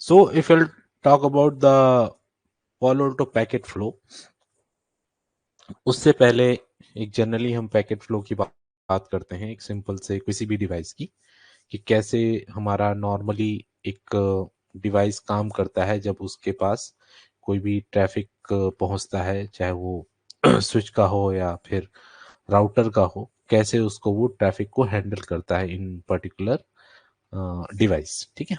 So if I'll talk about the Palo Alto packet flow, उससे पहले एक generally हम पैकेट फ्लो की बात करते हैं एक सिंपल से किसी भी डिवाइस की, कि कैसे हमारा नॉर्मली एक डिवाइस काम करता है जब उसके पास कोई भी ट्रैफिक पहुंचता है, चाहे वो स्विच का हो या फिर राउटर का हो, कैसे उसको वो ट्रैफिक को हैंडल करता है इन पर्टिकुलर डिवाइस। ठीक है,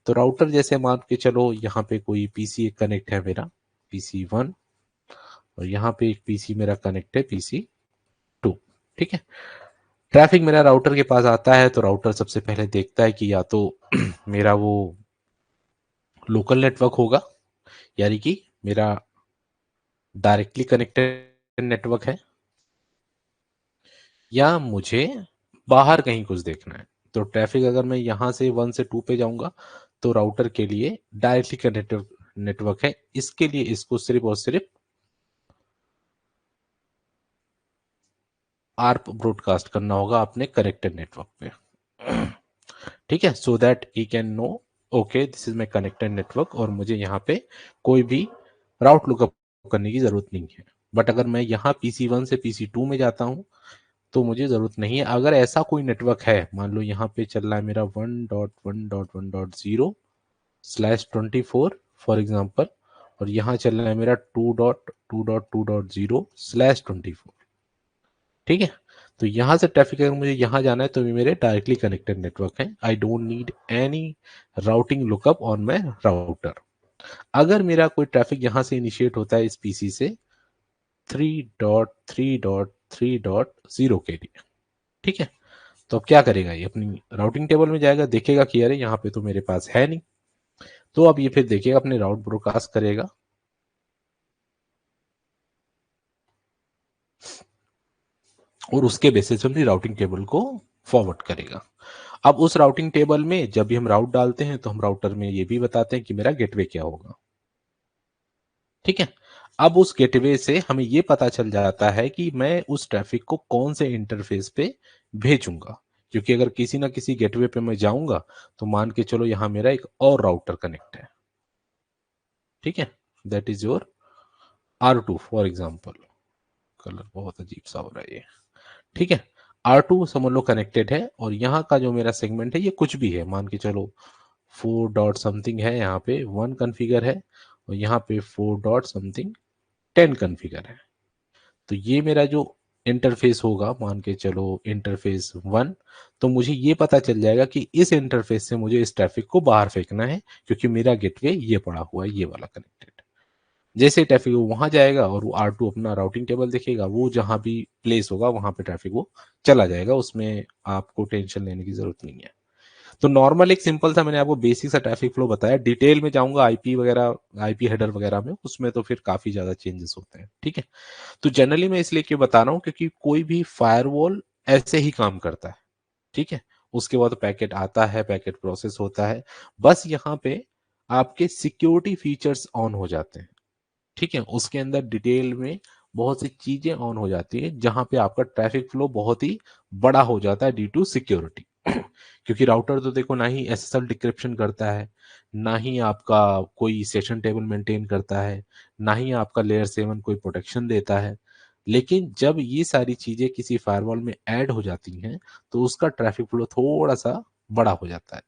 तो राउटर जैसे मान के चलो यहाँ पे कोई पीसी कनेक्ट है मेरा, PC 1, और यहाँ पे एक पीसी मेरा कनेक्ट है PC 2। ठीक है, ट्रैफिक मेरा राउटर के पास आता है तो राउटर सबसे पहले देखता है कि या तो मेरा वो लोकल नेटवर्क होगा, यानी कि मेरा डायरेक्टली कनेक्टेड नेटवर्क है, या मुझे बाहर कहीं कुछ देखना है। तो ट्रैफिक अगर मैं यहां से 1 से 2 पे जाऊंगा तो राउटर के लिए डायरेक्टली कनेक्टेड नेटवर्क है, इसके लिए इसको सिर्फ और सिर्फ आर्प ब्रॉडकास्ट करना होगा अपने कनेक्टेड नेटवर्क पे। ठीक है, so that he can know okay this is my connected network, और मुझे यहाँ पे कोई भी राउट लुकअप करने की जरूरत नहीं है। बट अगर मैं यहाँ PC 1 से PC 2 में जाता हूँ तो मुझे जरूरत नहीं है। अगर ऐसा कोई नेटवर्क है, मान लो यहाँ पे चल रहा है मेरा 1.1.1.0/24 फॉर एग्जाम्पल, और यहाँ चल रहा है मेरा 2.2.2.0/24। ठीक है, तो यहां से ट्रैफिक अगर मुझे यहां जाना है तो ये मेरे डायरेक्टली कनेक्टेड नेटवर्क है। I don't need any routing lookup on my router. अगर मेरा कोई ट्रैफिक यहां से इनिशिएट होता है इस पीसी से 3.3.3.0 के लिए, ठीक है, तो अब क्या करेगा, ये अपनी राउटिंग टेबल में जाएगा, देखेगा कि अरे यहाँ पे तो मेरे पास है नहीं, तो अब ये फिर देखेगा अपने राउट ब्रोडकास्ट करेगा, और उसके बेसिस पे अपनी राउटिंग टेबल को फॉरवर्ड करेगा। अब उस राउटिंग टेबल में जब भी हम राउट डालते हैं तो हम राउटर में ये भी बताते हैं कि मेरा गेटवे क्या होगा। ठीक है, अब उस गेटवे से हमें ये पता चल जाता है कि मैं उस ट्रैफिक को कौन से इंटरफेस पे भेजूंगा, क्योंकि अगर किसी ना किसी गेटवे पे मैं जाऊंगा तो मान के चलो यहां मेरा एक और राउटर कनेक्ट है। ठीक है, that is your R2 for example. Colour बहुत अजीब सा हो रहा है ये। ठीक है, R2 समझ लो कनेक्टेड है, और यहाँ का जो मेरा सेगमेंट है ये कुछ भी है, मान के चलो 4 डॉट समथिंग है, यहाँ पे 1 कन्फिगर है, और यहाँ पे 4 डॉट समथिंग 10 कन्फिगर है। तो ये मेरा जो इंटरफेस होगा, मान के चलो इंटरफेस 1, तो मुझे ये पता चल जाएगा कि इस इंटरफेस से मुझे इस ट्रैफिक को बाहर फेंकना है, क्योंकि मेरा गेटवे ये पड़ा हुआ है, ये वाला कनेक्टेड। जैसे ट्रैफिक वो वहां जाएगा और वो R2 अपना राउटिंग टेबल देखेगा, वो जहां भी प्लेस होगा वहां पे ट्रैफिक वो चला जाएगा, उसमें आपको टेंशन लेने की जरूरत नहीं है। तो नॉर्मल एक सिंपल सा मैंने आपको बेसिक सा ट्रैफिक फ्लो बताया, डिटेल में जाऊंगा आईपी वगैरह, आईपी हेडर वगैरह में, उसमें तो फिर काफी ज्यादा चेंजेस होते हैं। ठीक है, तो जनरली मैं इसलिए क्यों बता रहा हूँ, क्योंकि कोई भी फायरवॉल ऐसे ही काम करता है। ठीक है, उसके बाद पैकेट आता है, पैकेट प्रोसेस होता है, बस यहाँ पे आपके सिक्योरिटी फीचर्स ऑन हो जाते हैं। ठीक है, उसके अंदर डिटेल में बहुत सी चीजें ऑन हो जाती है, जहां पे आपका ट्रैफिक फ्लो बहुत ही बड़ा हो जाता है ड्यू टू सिक्योरिटी। क्योंकि राउटर तो देखो ना ही SSL डिक्रिप्शन करता है, ना ही आपका कोई सेशन टेबल मेंटेन करता है, ना ही आपका लेयर 7 कोई प्रोटेक्शन देता है। लेकिन जब ये सारी चीजें किसी फायरवॉल में ऐड हो जाती हैं तो उसका ट्रैफिक फ्लो थोड़ा सा बड़ा हो जाता है।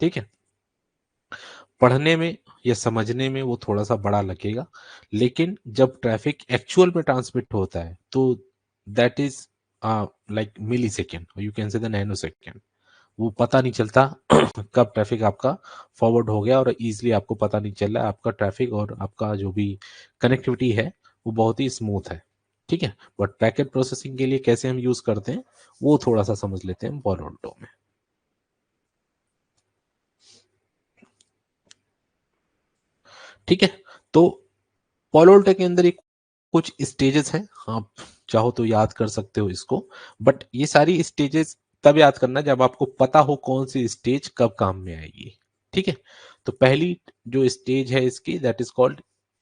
ठीक है, पढ़ने में या समझने में वो थोड़ा सा बड़ा लगेगा, लेकिन जब ट्रैफिक एक्चुअल में ट्रांसमिट होता है तो that is like millisecond, you can say the nanosecond. वो पता नहीं चलता कब ट्रैफिक आपका फॉरवर्ड हो गया, और इजीली आपको पता नहीं चल रहा है। आपका ट्रैफिक और आपका जो भी कनेक्टिविटी है वो बहुत ही स्मूथ है। ठीक है, बट पैकेट प्रोसेसिंग के लिए कैसे हम यूज करते हैं वो थोड़ा सा समझ लेते हैं पॉलो में। ठीक है, तो पॉलोल्टो के अंदर एक कुछ स्टेजेस हैं, आप चाहो तो याद कर सकते हो इसको, बट ये सारी स्टेजेस तब याद करना जब आपको पता हो कौन सी स्टेज कब काम में आएगी। ठीक है, तो पहली जो स्टेज है इसकी that is called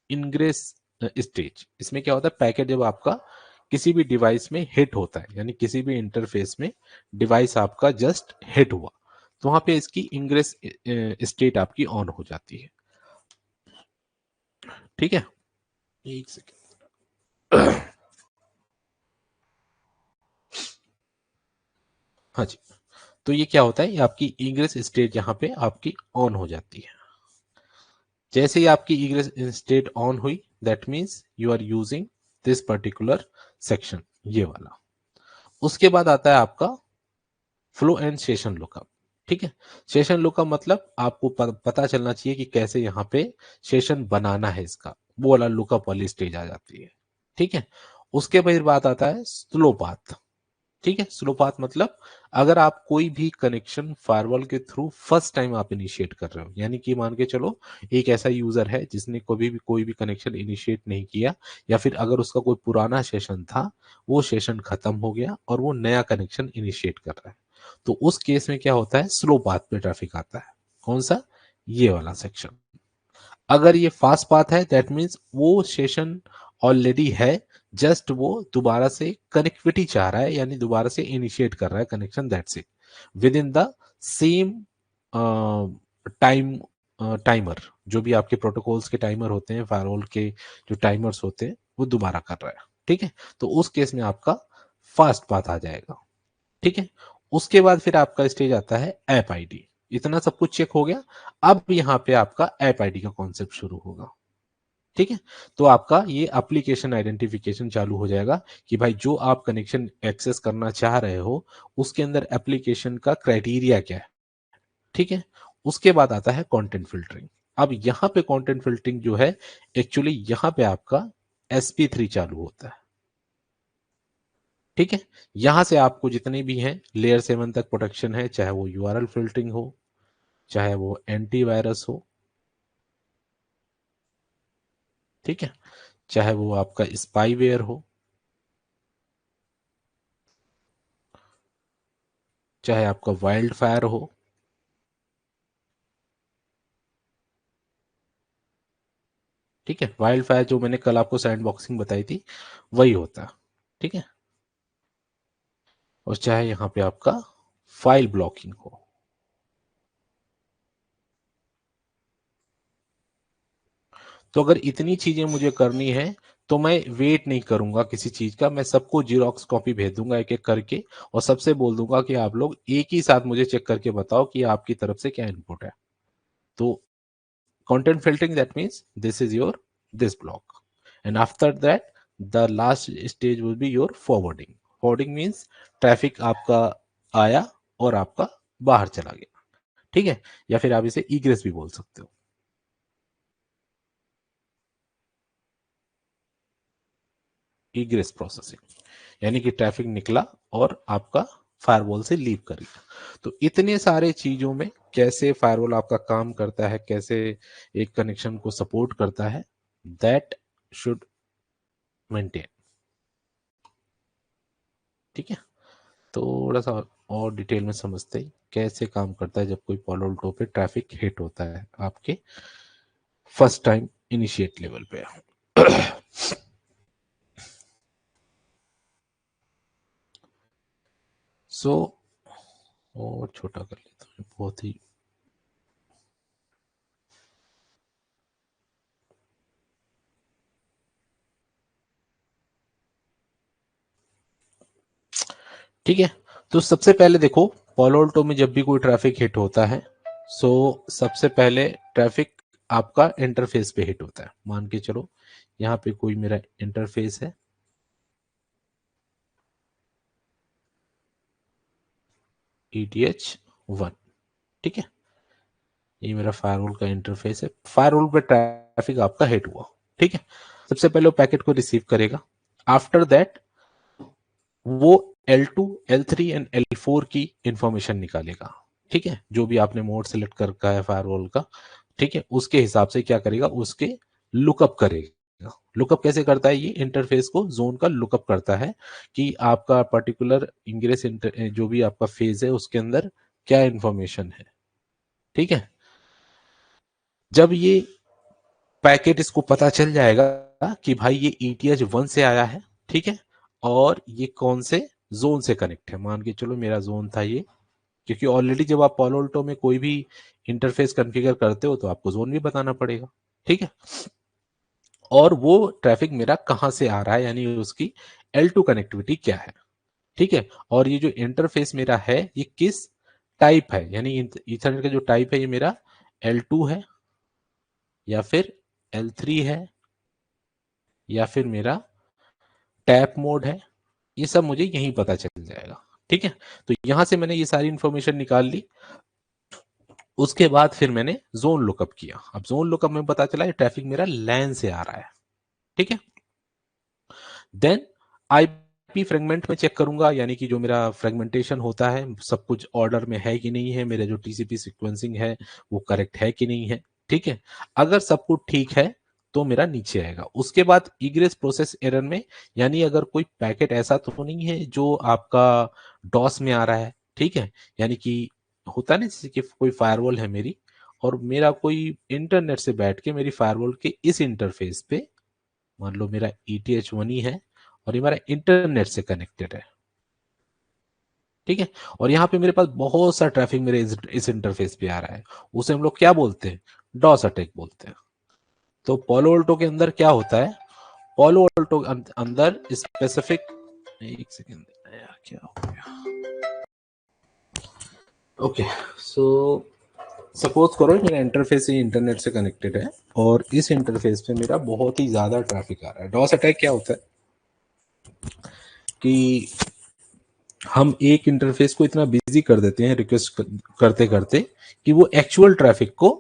ingress stage. इसमें क्या होता है, पैकेट जब आपका किसी भी डिवाइस में हिट होता है, यानी किसी भी इंटरफेस में डिवाइस आपका जस्ट हिट हुआ, तो वहां पे इसकी इंग्रेस स्टेट आपकी ऑन हो जाती है। ठीक है, एक सेकेंड। हाँ जी, तो ये क्या होता है, ये आपकी इग्रेस स्टेट यहाँ पे आपकी ऑन हो जाती है। जैसे ही आपकी इग्रेस स्टेट ऑन हुई, that means you are using this particular section, ये वाला। उसके बाद आता है आपका फ्लो एंड सेशन लुकअप। ठीक है, सेशन लुकअप मतलब आपको पता चलना चाहिए कि कैसे यहाँ पे सेशन बनाना है इसका, वो वाला लुकअप वाली स्टेज आ जाती है। ठीक है, उसके बाद बात आता है स्लो पाथ। ठीक है, स्लो पाथ मतलब अगर आप कोई भी कनेक्शन फायरवॉल के थ्रू फर्स्ट टाइम आप इनिशिएट कर रहे हो, यानी कि मान के चलो एक ऐसा यूजर है जिसने कभी भी कोई भी कनेक्शन इनिशिएट नहीं किया, या फिर अगर उसका कोई पुराना सेशन था वो सेशन खत्म हो गया और वो नया कनेक्शन इनिशिएट कर रहा है, तो उस केस में क्या होता है, स्लो पाथ पे ट्रैफिक आता है। कौन सा, ये वाला सेक्शन। अगर ये फास्ट पाथ है दैट मीन्स वो सेशन ऑलरेडी है, जस्ट वो दोबारा से कनेक्टिविटी चाह रहा है, यानी दोबारा से इनिशिएट कर रहा है connection, that's it, with in the same time timer. जो भी आपके प्रोटोकॉल्स के टाइमर होते हैं, फायरवॉल के जो टाइमर्स होते हैं, वो दोबारा कर रहा है। ठीक है, तो उस केस में आपका फास्ट पाथ आ जाएगा। ठीक है, उसके बाद फिर आपका स्टेज आता है ऐप आईडी। इतना सब कुछ चेक हो गया, अब यहाँ पे आपका ऐप आईडी का कॉन्सेप्ट शुरू होगा। ठीक है, तो आपका ये एप्लीकेशन आइडेंटिफिकेशन चालू हो जाएगा कि भाई जो आप कनेक्शन एक्सेस करना चाह रहे हो उसके अंदर एप्लीकेशन का क्राइटेरिया क्या है। ठीक है, उसके बाद आता है कंटेंट फिल्टरिंग। अब यहाँ पे कंटेंट फिल्टरिंग जो है, एक्चुअली यहाँ पे आपका SP3 चालू होता है। ठीक है, यहां से आपको जितने भी हैं लेयर 7 तक प्रोटेक्शन है, चाहे वो URL फिल्टरिंग हो, चाहे वो एंटीवायरस हो, ठीक है, चाहे वो आपका स्पाईवेयर हो, चाहे आपका वाइल्ड फायर हो। ठीक है, वाइल्ड फायर जो मैंने कल आपको सैंड बॉक्सिंग बताई थी, वही होता है। ठीक है, और चाहे यहां पे आपका फाइल ब्लॉकिंग हो। तो अगर इतनी चीजें मुझे करनी है तो मैं वेट नहीं करूंगा किसी चीज का, मैं सबको जीरोक्स कॉपी भेज दूंगा एक एक करके, और सबसे बोल दूंगा कि आप लोग एक ही साथ मुझे चेक करके बताओ कि आपकी तरफ से क्या इनपुट है। तो content filtering, that means this is your this block, and after that the last stage will be your forwarding. Forwarding means traffic आपका आया और आपका बाहर चला गया। ठीक है, या फिर आप इसे इग्रेस भी बोल सकते हो। इग्रेस प्रोसेसिंग यानी कि ट्रैफिक निकला और आपका फायरवॉल से लीव कर गया। तो इतने सारे चीजों में कैसे फायरवॉल आपका काम करता है, कैसे एक कनेक्शन को सपोर्ट करता है, दैट शुड मेंटेन। ठीक है, थोड़ा सा और डिटेल में समझते हैं कैसे काम करता है जब कोई पॉलोल्टो पे ट्रैफिक हिट होता है आपके फर्स्ट टाइम इनिशिएट लेवल पे। सो और छोटा कर लेता हूँ बहुत ही। ठीक है, तो सबसे पहले देखो, पॉलोल्टो में जब भी कोई ट्रैफिक हिट होता है, सो सबसे पहले ट्रैफिक आपका इंटरफेस पे हिट होता है। मान के चलो यहाँ पे कोई मेरा इंटरफेस है, ETH1। ठीक है, ये मेरा फायरवॉल का इंटरफेस है, फायरवॉल पे ट्रैफिक आपका हिट हुआ। ठीक है, सबसे पहले वो पैकेट को रिसीव करेगा। आफ्टर दैट वो L2, L3 एंड L4 की इंफॉर्मेशन निकालेगा। ठीक है, जो भी आपने मोड सेलेक्ट कर रखा है फायरवॉल का, ठीक है, उसके हिसाब से क्या करेगा, उसके लुकअप करेगा। लुकअप कैसे करता है, ये इंटरफेस को जोन का लुकअप करता है कि आपका पर्टिकुलर इंग्रेस जो भी आपका फेज है उसके अंदर क्या इंफॉर्मेशन है। ठीक है, जब ये पैकेट इसको पता चल जाएगा कि भाई ये ETH1 से आया है, ठीक है, और ये कौन से जोन से कनेक्ट है। मान के चलो मेरा जोन था ये क्योंकि ऑलरेडी जब आप पालो अल्टो में कोई भी इंटरफेस कॉन्फ़िगर करते हो तो आपको जोन भी बताना पड़ेगा, ठीक है। और वो ट्रैफिक मेरा कहां से आ रहा है, यानी उसकी L2 कनेक्टिविटी क्या है, ठीक है। और ये जो इंटरफेस मेरा है ये किस टाइप है, यानी ईथरनेट का जो टाइप है ये मेरा L2 है या फिर L3 है या फिर मेरा टैप मोड है, ये सब मुझे यहीं पता चल जाएगा, ठीक है। तो यहां से मैंने ये सारी इंफॉर्मेशन निकाल ली। उसके बाद फिर मैंने जोन लुकअप किया। अब जोन लुकअप में पता चला ये ट्रैफिक मेरा लैन से आ रहा है, ठीक है। देन आईपी फ्रेगमेंट में चेक करूंगा, यानी कि जो मेरा फ्रेगमेंटेशन होता है सब कुछ ऑर्डर में है कि नहीं है, मेरा जो टीसीपी सीक्वेंसिंग है वो करेक्ट है कि नहीं है, ठीक है। अगर सब कुछ ठीक है तो मेरा नीचे आएगा। उसके बाद इग्रेस प्रोसेस एरर में, यानी अगर कोई पैकेट ऐसा तो नहीं है जो आपका डॉस में आ रहा है, ठीक है। यानी कि होता है ना जैसे कि कोई फायरवॉल है मेरी और मेरा कोई इंटरनेट से बैठ के मेरी फायरवॉल के इस इंटरफेस पे, मान लो मेरा ETH1 ही है और ये मेरा इंटरनेट से कनेक्टेड है, ठीक है। और यहाँ पे मेरे पास बहुत सा ट्रैफिक मेरे इस इंटरफेस पे आ रहा है, उसे हम लोग क्या बोलते हैं, डॉस अटैक बोलते हैं। तो पोलो अल्टो के अंदर क्या होता है, पोलो अल्टो अंदर स्पेसिफिक, एक सेकेंड यार क्या हो गया, ओके। सो सपोज करो मेरा इंटरफेस ही इंटरनेट से कनेक्टेड है और इस इंटरफेस पे मेरा बहुत ही ज्यादा ट्रैफिक आ रहा है। डॉस अटैक क्या होता है कि हम एक इंटरफेस को इतना बिजी कर देते हैं रिक्वेस्ट करते करते कि वो एक्चुअल ट्रैफिक को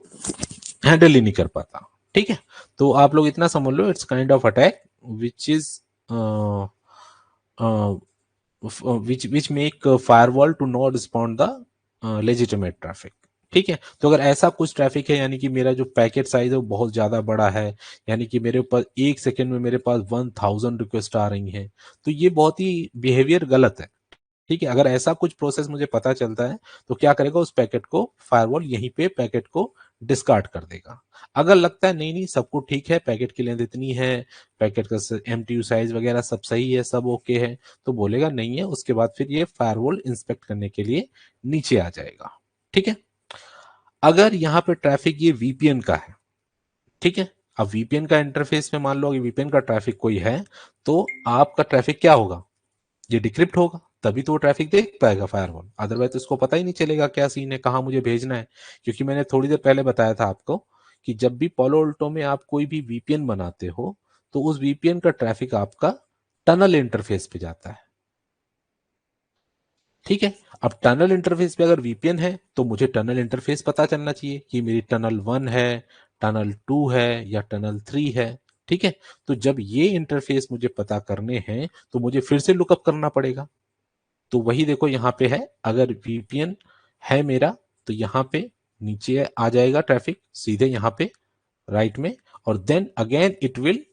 हैंडल ही नहीं कर पाता, ठीक है। तो आप लोग इतना समझ लो, it's kind of attack which is which make firewall to not respond the legitimate traffic, ठीक है। तो अगर ऐसा कुछ ट्रैफिक है, यानी कि मेरा जो पैकेट साइज है वो बहुत ज्यादा बड़ा है, यानी कि मेरे पास एक सेकेंड में मेरे पास 1000 रिक्वेस्ट आ रही हैं, तो ये बहुत ही बिहेवियर गलत है, ठीक है। अगर ऐसा कुछ प्रोसेस मुझे पता चलता है तो क्या करेगा, उस पैकेट को फायरवॉल यहीं पे पैकेट को डिस्कार्ड कर देगा। अगर लगता है नहीं नहीं सब कुछ ठीक है, पैकेट की लेंथ इतनी है, पैकेट का MTU साइज वगैरह सब सही है, सब ओके है, तो बोलेगा नहीं है, उसके बाद फिर ये फायरवॉल इंस्पेक्ट करने के लिए नीचे आ जाएगा, ठीक है। अगर यहाँ पे ट्रैफिक ये VPN का है, ठीक है। अब VPN का इंटरफेस में मान लो कि VPN का ट्रैफिक कोई है, तो आपका ट्रैफिक क्या होगा, ये डिक्रिप्ट होगा, तभी तो वो ट्रैफिक देख पाएगा फायरवॉल, अदरवाइज तो उसको पता ही नहीं चलेगा क्या सीन है, कहाँ मुझे भेजना है। क्योंकि मैंने थोड़ी देर पहले बताया था आपको कि जब भी पोलो अल्टो में आप कोई भी VPN बनाते हो तो उस VPN का ट्रैफिक आपका टनल इंटरफेस पे जाता है, ठीक है। अब टनल इंटरफेस पे अगर VPN है तो मुझे टनल इंटरफेस पता चलना चाहिए कि मेरी टनल 1 है, टनल 2 है या टनल 3 है, ठीक है। तो जब ये इंटरफेस मुझे पता करने हैं तो मुझे फिर से लुकअप करना पड़ेगा। तो वही देखो यहाँ पे है, अगर VPN है मेरा तो यहाँ पे नीचे आ जाएगा ट्रैफिक सीधे यहाँ पे राइट में, और then again it will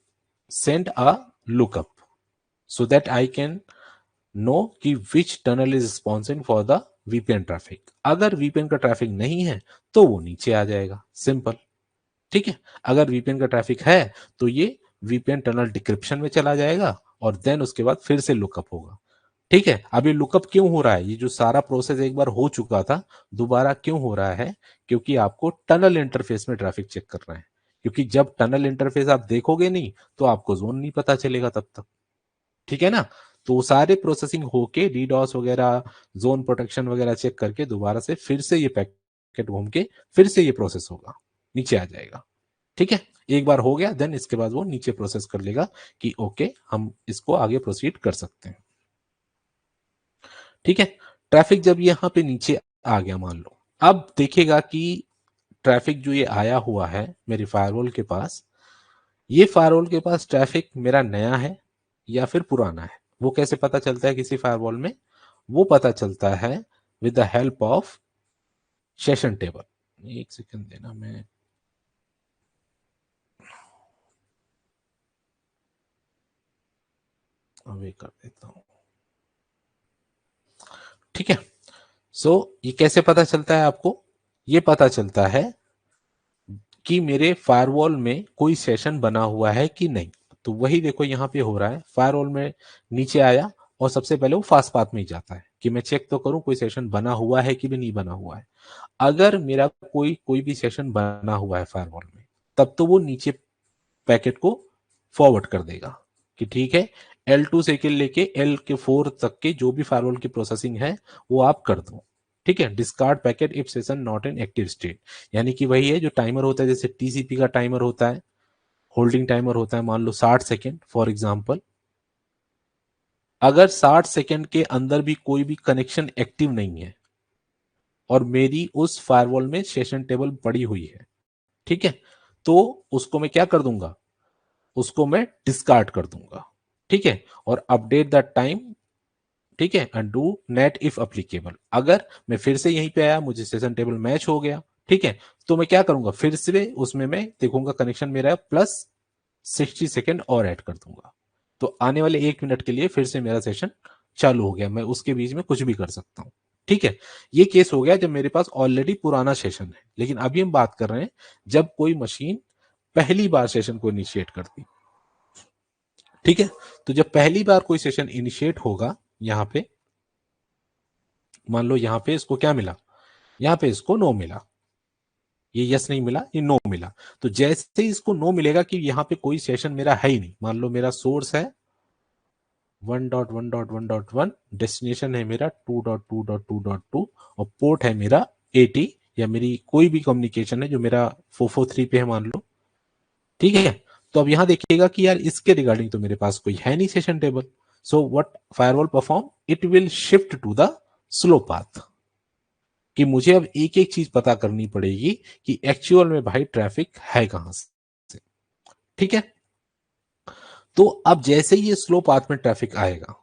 send a lookup so that I can know कि which tunnel is responding for the VPN traffic. अगर VPN का ट्रैफिक नहीं है तो वो नीचे आ जाएगा, सिंपल, ठीक है। अगर VPN का ट्रैफिक है तो ये VPN टनल डिक्रिप्शन में चला जाएगा और देन उसके बाद फिर से लुकअप होगा, ठीक है। अब ये लुकअप क्यों हो रहा है, ये जो सारा प्रोसेस एक बार हो चुका था दोबारा क्यों हो रहा है, क्योंकि आपको टनल इंटरफेस में ट्रैफिक चेक करना है। क्योंकि जब टनल इंटरफेस आप देखोगे नहीं तो आपको जोन नहीं पता चलेगा तब तक, ठीक है ना। तो वो सारे प्रोसेसिंग होके डीडॉस वगैरह जोन प्रोटेक्शन वगैरह चेक करके दोबारा से फिर से ये पैकेट घूम के फिर से ये प्रोसेस होगा, नीचे आ जाएगा, ठीक है। एक बार हो गया देन इसके बाद वो नीचे प्रोसेस कर लेगा कि ओके हम इसको आगे प्रोसीड कर सकते हैं, ठीक है। ट्रैफिक जब यहाँ पे नीचे आ गया मान लो, अब देखेगा कि ट्रैफिक जो ये आया हुआ है मेरे फायरवॉल के पास, ये फायरवॉल के पास ट्रैफिक मेरा नया है या फिर पुराना है। वो कैसे पता चलता है किसी फायरवॉल में, वो पता चलता है with the help of session table. एक सेकंड देना, मैं अवे कर देता हूं, ठीक है। सो ये कैसे पता चलता है आपको, ये पता चलता है कि मेरे फायरवॉल में कोई सेशन बना हुआ है कि नहीं। तो वही देखो यहाँ पे हो रहा है, फायरवॉल में नीचे आया और सबसे पहले वो फास्ट पाथ में ही जाता है कि मैं चेक तो करूं कोई सेशन बना हुआ है कि भी नहीं बना हुआ है। अगर मेरा कोई कोई भी सेशन बना हुआ है फायरवॉल में, तब तो वो नीचे पैकेट को फॉरवर्ड कर देगा कि ठीक है, L2 से के लेके L4 तक के जो भी फायरवॉल की प्रोसेसिंग है वो आप कर दो। ठीक है, discard packet if session not in active state, यानी कि वही है जो टाइमर होता है, जैसे टीसीपी का टाइमर होता है, होल्डिंग टाइमर होता है, मान लो 60 सेकेंड फॉर एग्जाम्पल। अगर 60 सेकेंड के अंदर भी कोई भी कनेक्शन एक्टिव नहीं है और मेरी उस फायरवॉल में सेशन टेबल पड़ी हुई है, ठीक है, तो उसको मैं क्या कर दूंगा, उसको मैं डिस्कार्ड कर दूंगा। ठीक है, और अपडेट द टाइम, ठीक है, and do net if applicable. अगर मैं फिर से यहीं पे आया, मुझे सेशन टेबल मैच हो गया, ठीक है, तो मैं क्या करूंगा, फिर से उसमें मैं देखूंगा कनेक्शन मेरा प्लस 60 सेकेंड और ऐड कर दूंगा, तो आने वाले 1 मिनट के लिए फिर से मेरा सेशन चालू हो गया, मैं उसके बीच में कुछ भी कर सकता हूं। ठीक है, ये केस हो गया जब मेरे पास ऑलरेडी पुराना सेशन है। लेकिन अभी हम बात कर रहे हैं जब कोई मशीन पहली बार सेशन को इनिशिएट करती। ठीक है, तो जब पहली बार कोई सेशन इनिशिएट होगा, यहां पे मान लो यहां पे इसको क्या मिला, यहां पे इसको नो मिला, ये यस नहीं मिला, ये नो मिला। तो जैसे ही इसको नो मिलेगा कि यहां पे कोई सेशन मेरा है ही नहीं, मान लो मेरा सोर्स है 1.1.1.1, डेस्टिनेशन है मेरा 2.2.2.2 और पोर्ट है मेरा 80, या मेरी कोई भी कम्युनिकेशन है जो मेरा 443 पे है मान लो। ठीक है, तो अब यहां देखिएगा कि यार इसके रिगार्डिंग तो मेरे पास कोई है नहीं session table. So what firewall perform, it will shift to the slow path, कि मुझे अब एक एक चीज पता करनी पड़ेगी कि एक्चुअल में भाई ट्रैफिक है कहां से। ठीक है, तो अब जैसे ही ये स्लो पाथ में ट्रैफिक आएगा,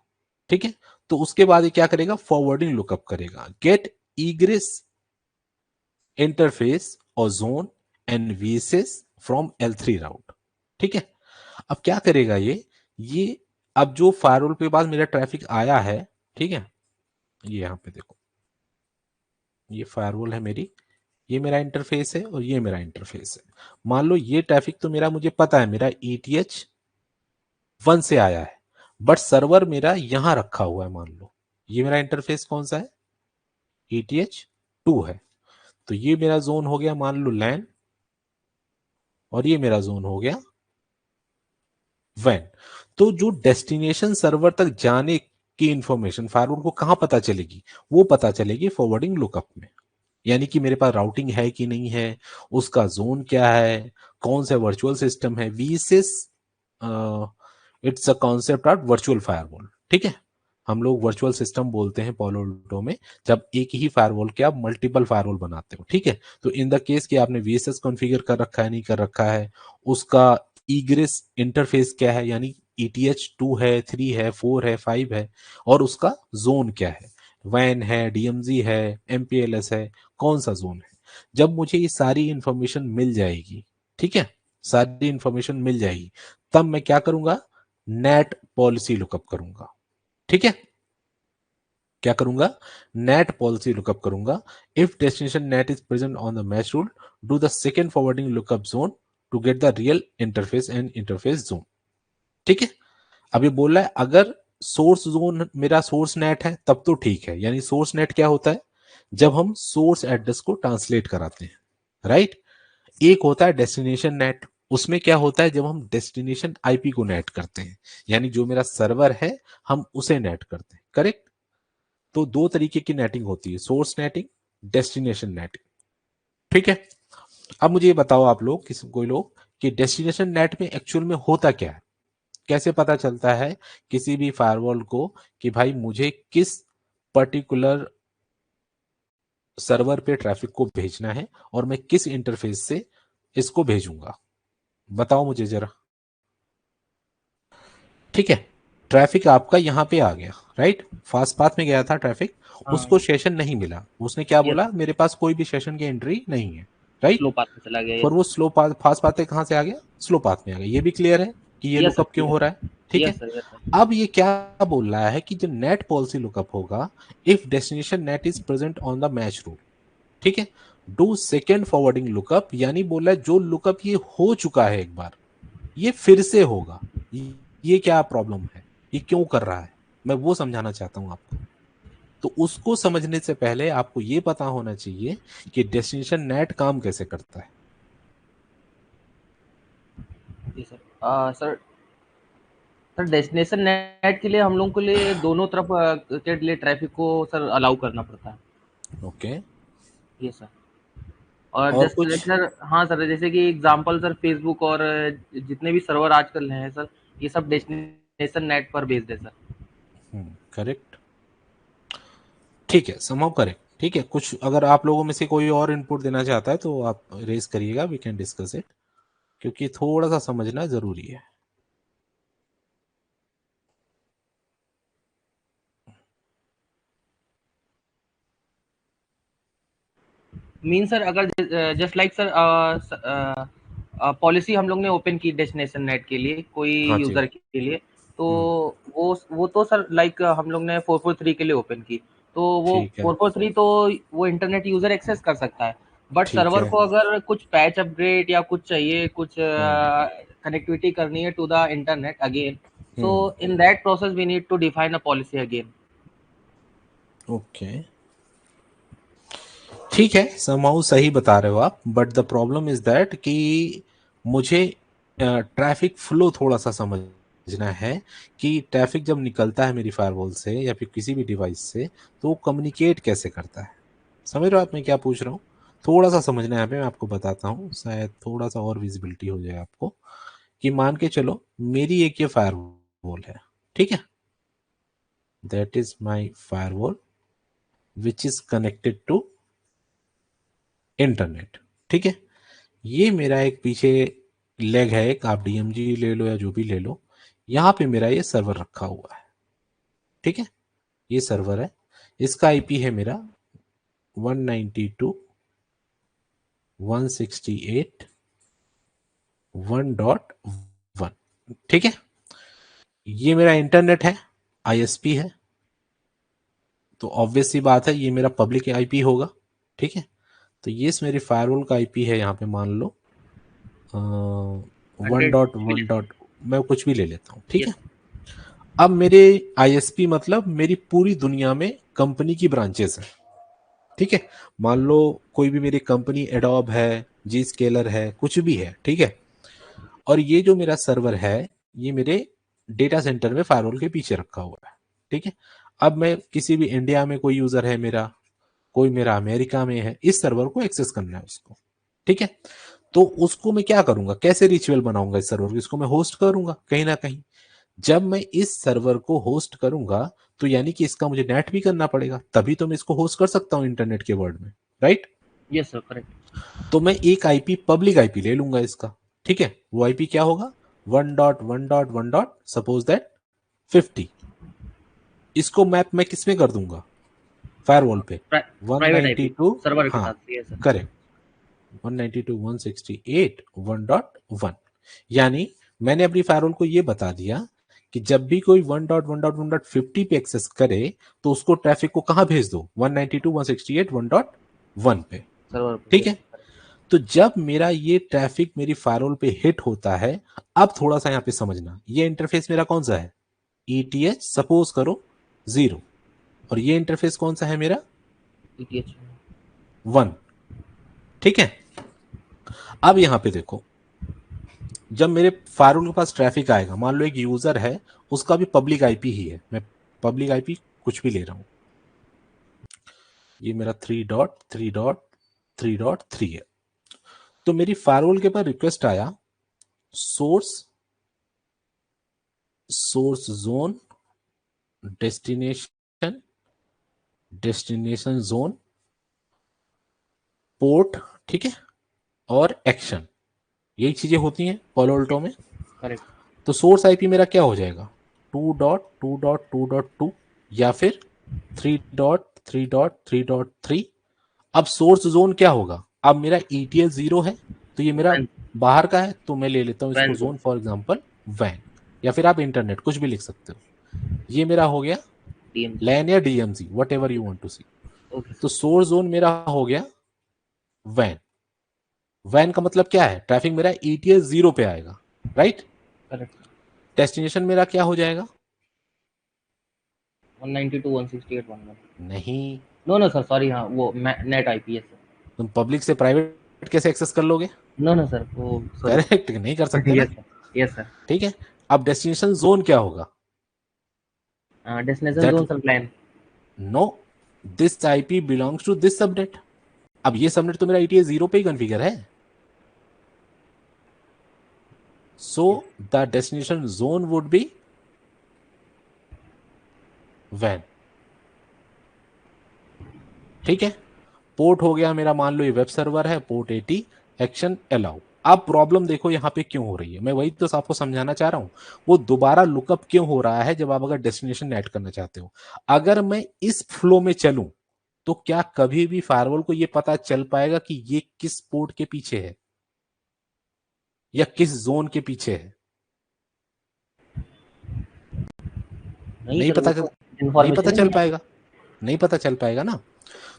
ठीक है, तो उसके बाद ये क्या करेगा, फॉरवर्डिंग लुकअप करेगा, गेट ईग्रेस इंटरफेस और zone and VSS from L3 राउट। ठीक है, अब क्या करेगा ये अब जो फायरवॉल के बाद मेरा ट्रैफिक आया है, ठीक है, ये यहां पे देखो, ये फायरवॉल है मेरी, ये मेरा इंटरफेस है और ये मेरा इंटरफेस है। मान लो ये ट्रैफिक तो मेरा मुझे पता है मेरा ETH 1 से आया है, बट सर्वर मेरा यहां रखा हुआ है। मान लो ये मेरा इंटरफेस कौन सा है, ETH 2 है, तो ये मेरा जोन हो गया मान लो लैन, और ये मेरा जोन हो गया वैन। तो जो डेस्टिनेशन सर्वर तक जाने की इंफॉर्मेशन फायरवॉल को कहां पता चलेगी, वो पता चलेगी फॉरवर्डिंग लुकअप में, यानी कि मेरे पास राउटिंग है कि नहीं है, उसका जोन क्या है, कौन सा वर्चुअल सिस्टम है, VSS, it's a concept of virtual firewall. ठीक है, हम लोग वर्चुअल सिस्टम बोलते हैं Palo Alto में जब एक ही फायरवॉल के आप मल्टीपल फायरवॉल बनाते हो। ठीक है, तो इन द केस कि आपने वीएसएस कॉन्फ़िगर कर रखा है नहीं कर रखा है, उसका ईग्रेस इंटरफेस क्या है, यानी ETH 2 है, 3 है, 4 है, 5 है, और उसका जोन क्या है, वैन है, DMZ है, MPLS है, कौन सा जोन है। जब मुझे ये सारी इंफॉर्मेशन मिल जाएगी, ठीक है, सारी इंफॉर्मेशन मिल जाएगी, तब मैं क्या करूंगा, नेट पॉलिसी लुकअप करूंगा। ठीक है, क्या करूंगा, नेट पॉलिसी लुकअप करूंगा। If destination NAT is present on the match rule, do the second forwarding lookup zone to get the real interface and interface zone. ठीक है, अब ये बोल रहा है अगर सोर्स जोन मेरा सोर्स नेट है तब तो ठीक है, यानी सोर्स नेट क्या होता है, जब हम सोर्स एड्रेस को ट्रांसलेट कराते हैं, राइट। एक होता है डेस्टिनेशन नेट, उसमें क्या होता है जब हम डेस्टिनेशन आईपी को नेट करते हैं, यानी जो मेरा सर्वर है हम उसे नेट करते हैं, करेक्ट। तो दो तरीके की नेटिंग होती है, सोर्स नेटिंग, डेस्टिनेशन नेटिंग। ठीक है, अब मुझे ये बताओ आप लोग, किसी कोई लोग, कि डेस्टिनेशन नेट में एक्चुअल में होता क्या है, कैसे पता चलता है किसी भी फायरवॉल को कि भाई मुझे किस पर्टिकुलर सर्वर पे ट्रैफिक को भेजना है और मैं किस इंटरफेस से इसको भेजूंगा, बताओ मुझे जरा। ठीक है, ट्रैफिक आपका यहां पे आ गया, राइट, फास्ट पाथ में गया था ट्रैफिक, हाँ। उसको सेशन नहीं मिला, उसने क्या यस। बोला, मेरे पास कोई भी सेशन की एंट्री नहीं है, राइट। स्लो पाथ में चला गया। पर यस। वो स्लो पाथ, फास्ट पाथ से कहां से आ गया, स्लो पाथ में आ गया, ये भी क्लियर है कि ये यस सर, लुकअप क्यों क्लियर हो है। रहा है। ठीक है, यस सर, यस सर। अब ये क्या बोल रहा है कि जब नेट पॉलिसी लुकअप होगा, if destination NAT is present on the match route, ठीक है, डू सेकेंड फॉरवर्डिंग लुकअप, यानी बोला जो लुकअप ये हो चुका है एक बार, ये फिर से होगा। ये क्या प्रॉब्लम है, ये क्यों कर रहा है, मैं वो समझाना चाहता हूँ आपको। तो उसको समझने से पहले आपको ये पता होना चाहिए कि डेस्टिनेशन नेट काम कैसे करता है। जी sir. Sir sir destination NAT के लिए हम लोगों के लिए दोनों तरफ के लिए ट्रैफिक को सर अलाउ करना पड़ता है। ओके। ये सर। और और जस्ट कुछ? सर, हाँ सर, जैसे कि एग्जांपल सर फेसबुक और जितने भी सर्वर आजकल हैं सर, ये सब डेस्टिनेशन नेट पर बेस्ड है सर। करेक्ट। ठीक है, समहाउ करेक्ट। ठीक है, कुछ अगर आप लोगों में से कोई और इनपुट देना चाहता है तो आप रेज करिएगा, वी कैन डिस्कस इट, क्योंकि थोड़ा सा समझना जरूरी है। मीन सर, अगर जस्ट लाइक सर पॉलिसी हम लोग ने ओपन की डेस्टिनेशन नेट के लिए कोई हाँ जी। यूजर के लिए, तो हम्म। वो तो सर लाइक हम लोग ने 443 के लिए ओपन की, तो वो ठीक है। 443 तो वो इंटरनेट यूजर एक्सेस कर सकता है। बट ठीक सर्वर है। को अगर कुछ पैच अपग्रेड या कुछ चाहिए, कुछ हम्म। कनेक्टिविटी करनी है to the internet again, so hmm. In that process we need to define a policy again. Okay. ठीक है, समहाउ सही बता रहे हो आप, but the problem is that कि मुझे ट्रैफिक फ्लो थोड़ा सा समझना है कि ट्रैफिक जब निकलता है मेरी फायरवॉल से या फिर किसी भी डिवाइस से तो वो कम्युनिकेट कैसे करता है। समझ रहे हो आप मैं क्या पूछ रहा हूँ? थोड़ा सा समझना है यहाँ पे, मैं आपको बताता हूँ, शायद थोड़ा सा और विजिबिलिटी हो जाए आपको। कि मान के चलो मेरी एक ये फायरवॉल है, ठीक है, that is my firewall which is connected to internet. ठीक है, ये मेरा एक पीछे लेग है, एक आप डीएमजी ले लो या जो भी ले लो, यहाँ पे मेरा ये सर्वर रखा हुआ है। ठीक है, ये सर्वर है, इसका आईपी है मेरा 192.168.1.1। ठीक है, ये मेरा इंटरनेट है, आईएसपी है, तो ऑब्वियस सी बात है ये मेरा पब्लिक आईपी होगा। ठीक है, तो ये मेरी फायरवॉल का आईपी है, यहाँ पे मान लो 100 1.1 डॉट, मैं कुछ भी ले लेता हूँ। ठीक है, यस। अब मेरे आईएसपी मतलब मेरी पूरी दुनिया में कंपनी की ब्रांचेस हैं। ठीक है, मान लो कोई भी मेरी कंपनी एडोब है, जी स्केलर है, कुछ भी है। ठीक है, और ये जो मेरा सर्वर है ये मेरे डेटा सेंटर में फायरवॉल के पीछे रखा हुआ है। ठीक है, अब मैं किसी भी इंडिया में कोई यूजर है मेरा, कोई मेरा अमेरिका में है, इस सर्वर को एक्सेस करना है उसको। ठीक है, तो उसको मैं क्या करूंगा, कैसे रिचुअल बनाऊंगा इस सर्वर को, इसको मैं होस्ट करूंगा कहीं ना कहीं। जब मैं इस सर्वर को होस्ट करूंगा तो यानी कि इसका मुझे नेट भी करना पड़ेगा, तभी तो मैं इसको होस्ट कर सकता हूं इंटरनेट के वर्ल्ड में, राइट? Yes sir, correct. तो मैं एक आईपी पब्लिक आईपी ले लूंगा इसका। ठीक है, वो आईपी क्या होगा, 1.1.1. Suppose that 50। इसको मैप मैं किस में कर दूंगा, फायरवॉल पे प्राइवेट आईपी 192। सर्वर के हाँ, साथ, यस सर। करेक्ट, 192.168.1.1। यानी मैंने अपनी फायरवॉल को ये बता दिया कि जब भी कोई 1.1.1.50 पे एक्सेस करे तो उसको ट्रैफिक को कहां भेज दो, 192.168.1.1 पे। सर्वर पे, ठीक यस है, सर, करेक्ट। तो जब मेरा ये ट्रैफिक मेरी फायरवॉल पे हिट होता है, अब थोड़ा सा यहां पे समझना, ये इंटरफेस मेरा कौन सा है, ईटीएच सपोज करो 0, और ये इंटरफेस कौन सा है मेरा, ईटीएच। 1। ठीक है, अब यहां पे देखो, जब मेरे फायरवॉल के पास ट्रैफिक आएगा, मान लो एक यूजर है, उसका भी पब्लिक आईपी ही है, मैं पब्लिक आईपी कुछ भी ले रहा हूं, ये मेरा 3.3.3.3 है। तो मेरी फायरवॉल के पास रिक्वेस्ट आया, source, source zone, destination, destination zone, port, ठीक है, और एक्शन, यही चीजें होती हैं पॉलो में। करेक्ट। तो सोर्स आईपी मेरा क्या हो जाएगा, 2.2.2.2, या फिर 3.3.3.3। अब सोर्स जोन क्या होगा, अब मेरा ईटीएल 0 है, तो ये मेरा वैन बाहर का है, तो मैं ले लेता हूं इसको one zone. Zone, for example one, या फिर आप इंटरनेट कुछ भी लिख सकते हो। ये मेरा हो गया डीएमजी। लैन या DMZ, whatever you want to see. Okay तो सर। सोर्स जोन मेरा हो गया वैन। वैन का मतलब क्या है, ट्रैफिक मेरा ईटीएल 0 पे आएगा, राइट? करेक्ट। डेस्टिनेशन मेरा क्या हो जाएगा, 192.168.1.1 नहीं, नो नो सर, सॉरी, हाँ वो नेट आईपी है सर। तुम पब्लिक से प्राइवेट कैसे एक्सेस कर लोगे? नो नो सर, वो सॉरी करेक्ट, नहीं कर सकते ना। Yes sir, yes sir. ठीक है, अब डेस्टिनेशन जोन क्या होगा? Destination that, zone sir plan. No, this IP belongs to this subnet. अब ये सबनेट तो मेरा ईटीए 0 पे ही कॉन्फ़िगर है, so the destination zone would be वैन। ठीक है, पोर्ट हो गया मेरा, मान लो ये वेब सर्वर है, पोर्ट 80, एक्शन अलाउ। अब प्रॉब्लम देखो यहाँ पे क्यों हो रही है, मैं वही तो आपको समझाना चाह रहा हूं। वो दोबारा लुकअप क्यों हो रहा है जब आप अगर डेस्टिनेशन ऐड करना चाहते हो? अगर मैं इस फ्लो में चलूं तो क्या कभी भी फायरवॉल को ये पता चल पाएगा कि ये किस पोर्ट के पीछे है या किस जोन के पीछे है? नहीं नहीं सर, वो पता तो चल नहीं पता इन्फॉर्मेशन ही चल नहीं है। पाएगा, नहीं पता चल पाएगा ना।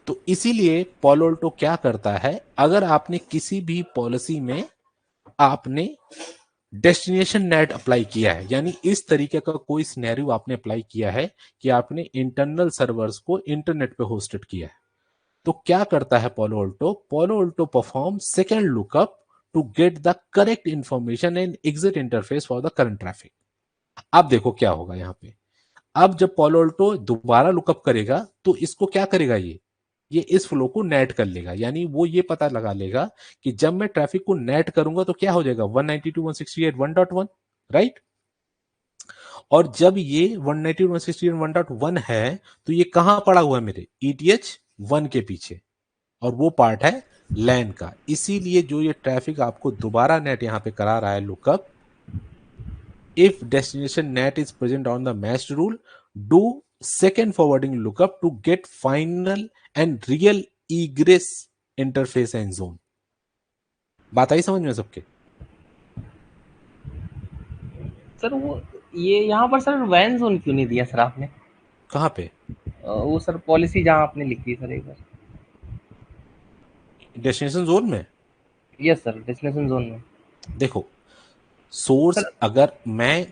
तो इसीलिए पॉलोल्टो क्या करता है, अगर आपने किसी भी पॉलिसी में आपने डेस्टिनेशन नेट अप्लाई किया है, यानी इस तरीके का कोई सिनेरियो आपने अप्लाई किया है कि आपने इंटरनल सर्वर्स को इंटरनेट पे होस्टेड किया है, तो क्या करता है Palo Alto perform second lookup to get the correct information and exit interface for the current traffic. अब देखो क्या होगा यहाँ पे, अब जब पोलो ऑल्टो दोबारा लुकअप करेगा तो इसको क्या करेगा, ये इस फ्लो को नेट कर लेगा, यानी वो ये पता लगा लेगा कि जब मैं ट्रैफिक को नेट करूंगा तो क्या हो जाएगा, 192.168.1.1, राइट। और जब ये 192.168.1.1 है तो ये कहां पड़ा हुआ है, मेरे ईटीएच 1 के पीछे, और वो पार्ट है लैन का। इसीलिए जो ये ट्रैफिक आपको दोबारा नेट यहां पे करा रहा है lookup, if destination net is present on the matched rule, do second forwarding lookup to get final and real egress interface and zone। बात आई समझ में सबके? सर वो ये यहाँ पर सर वैन जोन क्यों नहीं दिया सर आपने? कहां पे? वो सर पॉलिसी जहाँ आपने लिखी है सर एक बार। डेस्टिनेशन जोन में यस सर, डेस्टिनेशन जोन में। देखो, सोर्स सर अगर मैं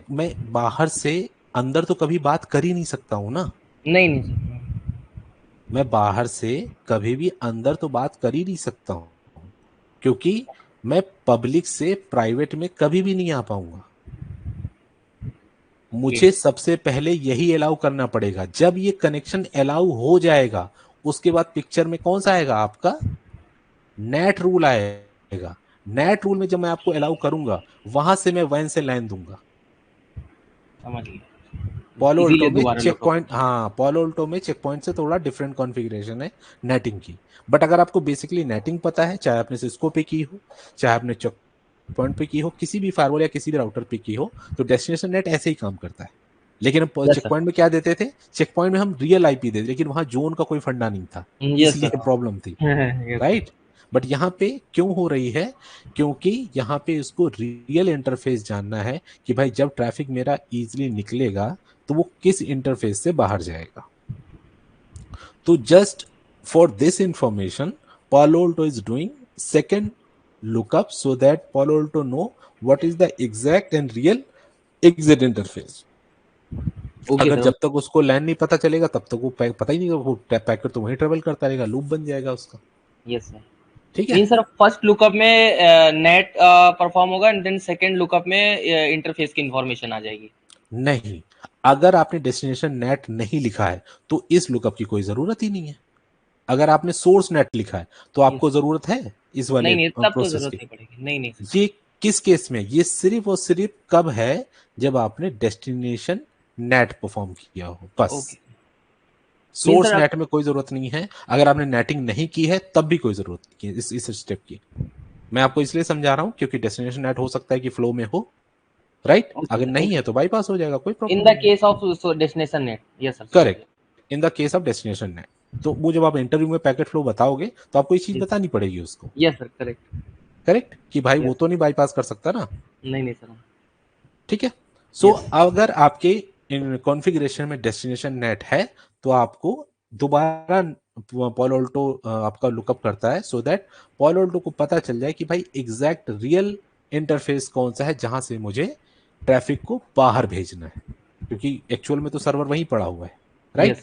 बाहर से अंदर तो कभी बात कर ही नहीं सकता हूं ना। नहीं नहीं सर। मैं बाहर से कभी भी अंदर तो बात कर ही नहीं सकता हूं, क्योंकि मैं पब्लिक से प्राइवेट में कभी भी नहीं आ पाऊंगा। ओके। मुझे सबसे पहले यही अलाउ करना पड़ेगा, जब ये कनेक्शन अलाउ हो जाएगा उसके बाद पिक्चर में कौन सा आएगा, आपका नेट रूल आएगा। नेट रूल में जब मैं आपको अलाउ करूंगा वहां से मैं वैन से लाइन दूंगा। समझ गया। पोलो इसीलिए अल्टो में दोबारा चेक लुकअप। पॉइंट, हाँ पोलो अल्टो में चेक पॉइंट से थोड़ा डिफरेंट कॉन्फ़िगरेशन है नेटिंग की। बट अगर आपको बेसिकली नेटिंग पता है, चाहे आपने सिस्को पे की हो, चाहे आपने चेक पॉइंट पे की हो, किसी भी फायरवॉल या किसी भी राउटर पे की हो, तो डेस्टिनेशन नेट ऐसे ही काम करता है। लेकिन हम यस चेक सर। पॉइंट में क्या देते थे, चेक पॉइंट में हम रियल आईपी देते, लेकिन वहां जोन का कोई फंडा नहीं था, यस इसलिए सर। प्रॉब्लम थी, यस सर। राइट। बट यहाँ पे क्यों हो रही है, क्योंकि यहाँ पे इसको रियल इंटरफेस जानना है कि भाई जब ट्रैफिक मेरा इजीली निकलेगा तो वो किस इंटरफेस से बाहर जाएगा। तो just for this information Palo Alto is doing second lookup so that Palo Alto know what is the exact and real exit interface। Okay अगर सर। जब तक उसको लैंड नहीं पता चलेगा तब तक वो पता ही नहीं, वो पैकेट तो वहीं ट्रेवल करता रहेगा, लूप बन जाएगा उसका। Yes sir. ठीक है, मीन सर फर्स्ट लुकअप में नेट परफॉर्म होगा एंड देन सेकंड लुकअप में इंटरफेस की इंफॉर्मेशन आ जाएगी। नहीं, अगर आपने डेस्टिनेशन नेट नहीं लिखा है तो इस लुकअप की कोई जरूरत ही नहीं है। अगर आपने सोर्स नेट लिखा है तो Yes। आपको जरूरत है इस नहीं वाले नहीं, तब तो प्रोसेस जरूरत की। नहीं पड़ेगी, नहीं नहीं सर। ये किस केस में, ये सिर्फ और सिर्फ कब है, जब आपने डेस्टिनेशन नेट परफॉर्म किया हो, बस। Okay. Mean source sir net में कोई जरूरत नहीं है, अगर आपने नेटिंग नहीं की है तब भी कोई जरूरत नहीं है इस स्टेप की। मैं आपको इसलिए समझा रहा हूं क्योंकि डेस्टिनेशन नेट हो सकता है कि फ्लो में हो, राइट। ओके अगर सर, नहीं ओके है तो बाईपास हो जाएगा, कोई इन प्रॉब्लम द नहीं है। Case of destination net. Yes sir, समझ करेक्ट, गया। In the case of destination net. तो वो जब आप इंटरव्यू में पैकेट फ्लो बताओगे तो आपको ये चीज यस। बतानी पड़ेगी उसको, यस सर, करेक्ट। करेक्ट, कि भाई वो यस। तो नहीं बाईपास कर सकता ना। नहीं नहीं सर। ठीक है, सो यस। अगर आपके इन कॉन्फ़िगरेशन में डेस्टिनेशन नेट है तो आपको दोबारा पॉलो ऑल्टो आपका लुकअप करता है सो दैट पॉलो ऑल्टो को पता चल जाए कि भाई एग्जैक्ट रियल इंटरफेस कौन सा है जहां से मुझे ट्रैफिक को बाहर भेजना है, क्योंकि एक्चुअल में तो सर्वर वहीं पड़ा हुआ है। राइट। यस